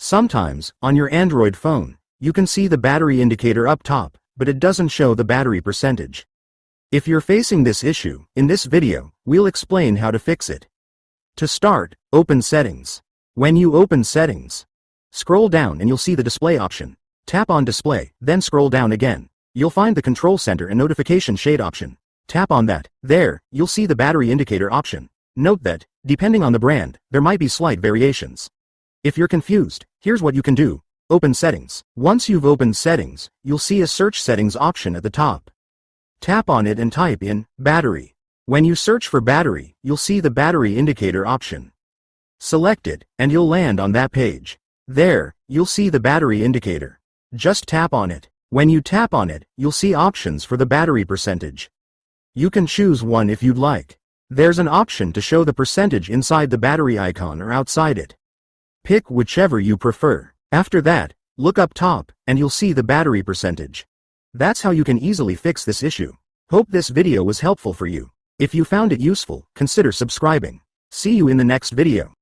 Sometimes, on your Android phone, you can see the battery indicator up top, but it doesn't show the battery percentage. If you're facing this issue, in this video, we'll explain how to fix it. To start, open Settings. When you open Settings, scroll down and you'll see the Display option. Tap on Display, then scroll down again. You'll find the Control Center and Notification Shade option. Tap on that. There, you'll see the battery indicator option. Note that, depending on the brand, there might be slight variations. If you're confused, here's what you can do. Open Settings. Once you've opened Settings, you'll see a Search Settings option at the top. Tap on it and type in Battery. When you search for battery, you'll see the battery indicator option. Select it, and you'll land on that page. There, you'll see the battery indicator. Just tap on it. When you tap on it, you'll see options for the battery percentage. You can choose one if you'd like. There's an option to show the percentage inside the battery icon or outside it. Pick whichever you prefer. After that, look up top, and you'll see the battery percentage. That's how you can easily fix this issue. Hope this video was helpful for you. If you found it useful, consider subscribing. See you in the next video.